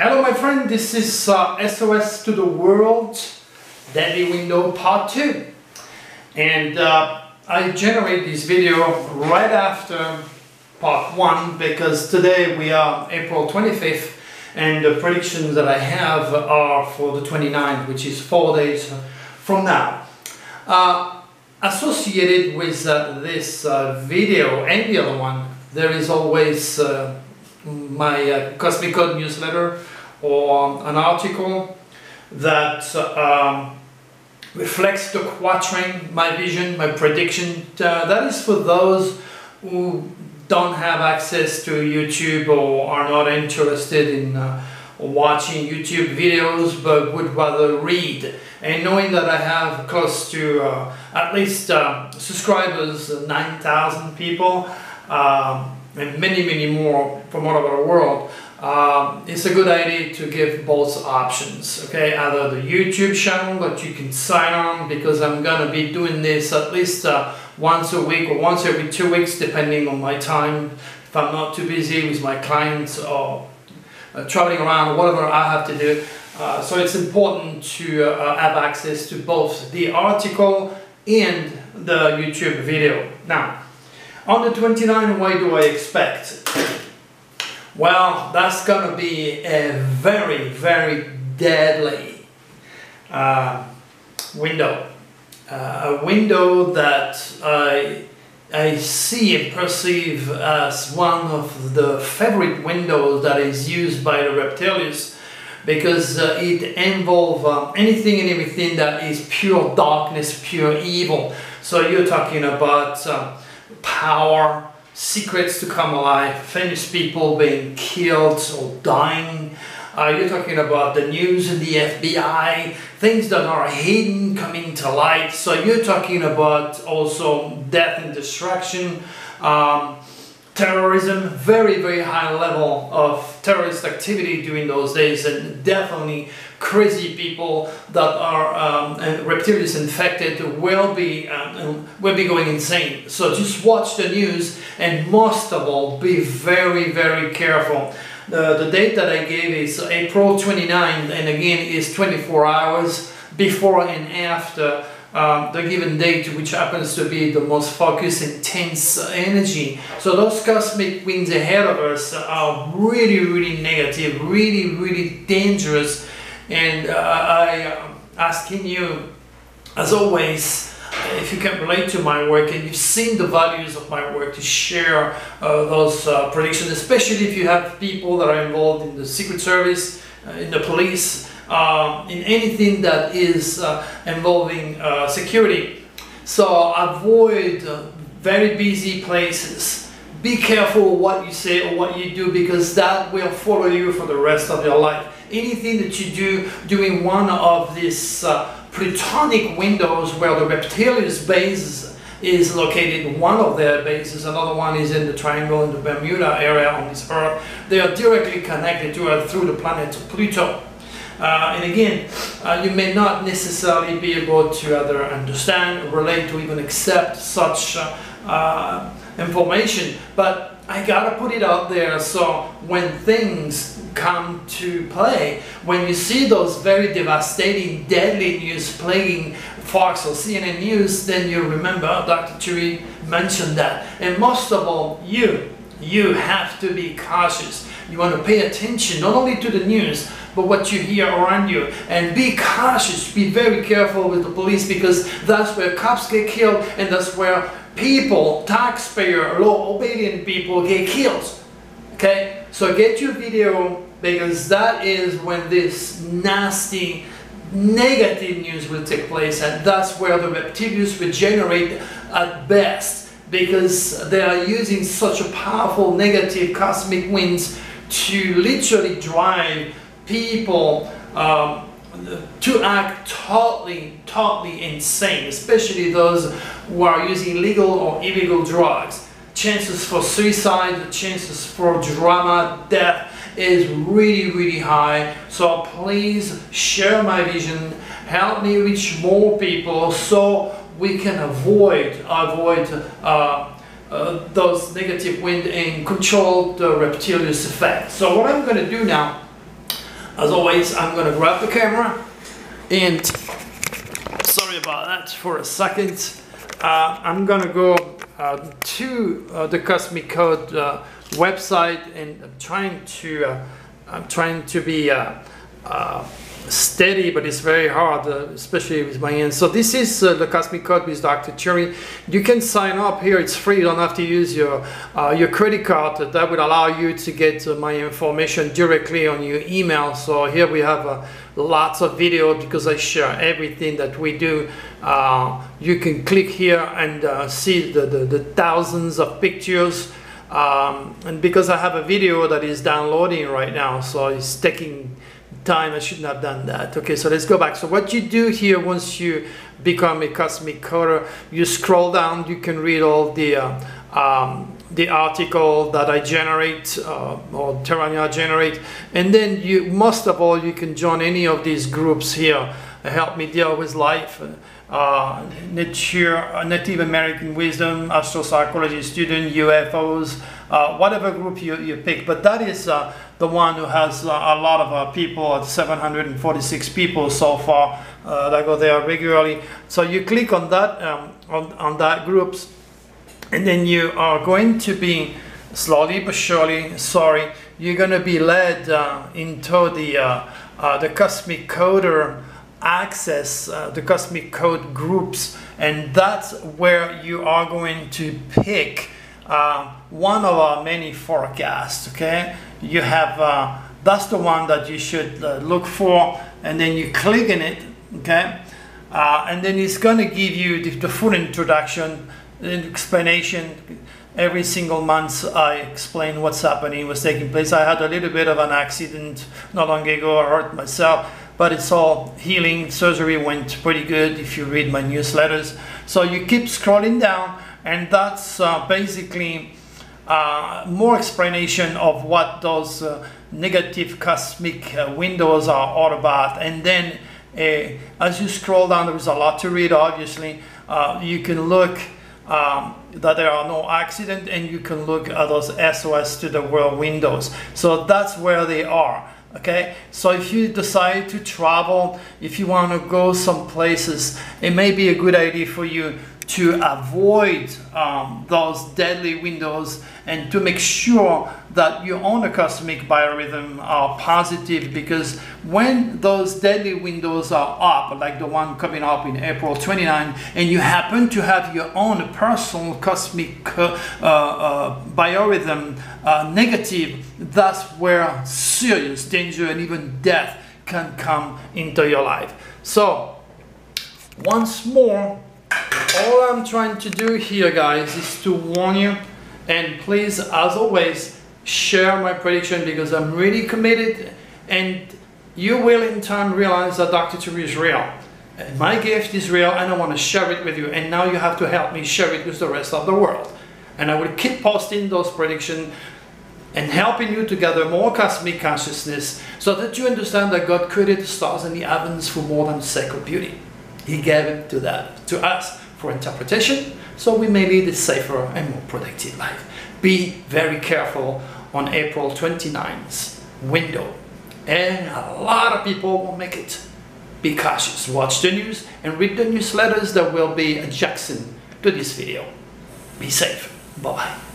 Hello my friend, this is SOS to the World Daily Window Part 2, and I generate this video right after Part 1 because today we are April 25th and the predictions that I have are for the 29th, which is 4 days from now. Associated with this video and the other one, there is always my Cosmic Code newsletter or an article that reflects the quatrain, my vision, my prediction. That is for those who don't have access to YouTube or are not interested in watching YouTube videos but would rather read. And knowing that I have close to at least subscribers, 9,000 people, and many more from all over the world, it's a good idea to give both options. Okay, either the YouTube channel that you can sign on, because I'm gonna be doing this at least once a week or once every 2 weeks depending on my time, if I'm not too busy with my clients or traveling around, whatever I have to do. So it's important to have access to both the article and the YouTube video. Now, on the 29th, what do I expect? Well, that's gonna be a very deadly window. A window that I see and perceive as one of the favorite windows that is used by the reptilians, because it involves anything and everything that is pure darkness, pure evil. So you're talking about power, secrets to come alive, famous people being killed or dying. You're talking about the news and the FBI, things that are hidden coming to light. So you're talking about also death and destruction, terrorism, very high level of terrorist activity during those days, and definitely crazy people that are reptilians infected will be going insane. So just watch the news, and most of all be very careful. The date that I gave is April 29th, and again is 24 hours before and after the given date, which happens to be the most focused, intense energy. So those cosmic winds ahead of us are really negative, really dangerous. And I asking you, as always, if you can relate to my work and you've seen the values of my work, to share those predictions, especially if you have people that are involved in the Secret Service, in the police, in anything that is involving security. So avoid very busy places. Be careful what you say or what you do, because that will follow you for the rest of your life. Anything that you do during one of these plutonic windows where the reptilians base is located, one of their bases, another one is in the triangle in the Bermuda area on this Earth. They are directly connected to Earth through the planet Pluto. And again, you may not necessarily be able to either understand, relate, or even accept such information, but I gotta put it out there. So when things come to play, when you see those very devastating, deadly news plaguing Fox or CNN News, then you remember Dr. Turi mentioned that. And most of all, you have to be cautious. You want to pay attention not only to the news, but what you hear around you, and be cautious, be very careful with the police, because that's where cops get killed, and that's where people, taxpayer, law-obedient people get killed. Okay, so get your video, because that is when this nasty, negative news will take place, and that's where the reptilians will generate at best, because they are using such a powerful negative cosmic winds to literally drive people to act totally insane, especially those who are using legal or illegal drugs. Chances for suicide, chances for drama, death is really high. So please share my vision, help me reach more people so we can avoid those negative wind and control the reptilian effect. So what I'm going to do now, As always, I'm gonna grab the camera and sorry about that for a second. I'm gonna go to the Cosmic Code website, and I'm trying to be steady, but it's very hard, especially with my hands. So this is the Cosmic Code with Dr. Turi. You can sign up here, it's free, you don't have to use your credit card. That would allow you to get my information directly on your email. So here we have lots of video because I share everything that we do. You can click here and see the thousands of pictures. And because I have a video that is downloading right now, so it's taking time, I shouldn't have done that. Okay, so let's go back. So what you do here, once you become a Cosmic Coder, you scroll down, you can read all the article that I generate or Terania generate, and then most of all you can join any of these groups here. Help Me Deal with Life, Native American Wisdom, Astropsychology Student, UFOs, whatever group you pick. But that is the one who has a lot of people, 746 people so far that go there regularly. So you click on that on that groups, and then you are going to be slowly but surely, you're going to be led into the Cosmic Coder access, the Cosmic Code groups, and that's where you are going to pick one of our many forecasts. Okay, you have that's the one that you should look for, and then you click in it. Okay, and then it's going to give you the full introduction and explanation. Every single month I explain what's happening, what's taking place. I had a little bit of an accident not long ago. I hurt myself, but it's all healing. Surgery went pretty good if you read my newsletters. So you keep scrolling down, and that's basically more explanation of what those negative cosmic windows are all about. And then as you scroll down, there is a lot to read, obviously. You can look that there are no accidents, and you can look at those SOS to the world windows. So that's where they are. Okay, so if you decide to travel, if you want to go some places, it may be a good idea for you to avoid those deadly windows, and to make sure that your own cosmic biorhythm are positive, because when those deadly windows are up, like the one coming up in April 29, and you happen to have your own personal cosmic biorhythm negative, that's where serious danger and even death can come into your life. So once more, all I'm trying to do here, guys, is to warn you, and please, as always, share my prediction, because I'm really committed, and you will in time realize that Dr. Turi is real. And my gift is real, and I want to share it with you, and now you have to help me share it with the rest of the world. And I will keep posting those predictions and helping you to gather more cosmic consciousness, so that you understand that God created the stars and the heavens for more than sacred beauty. He gave it to us for interpretation, so we may lead a safer and more productive life. Be very careful on April 29th window, and a lot of people will make it. Be cautious, watch the news, and read the newsletters that will be adjacent to this video. Be safe. Bye-bye.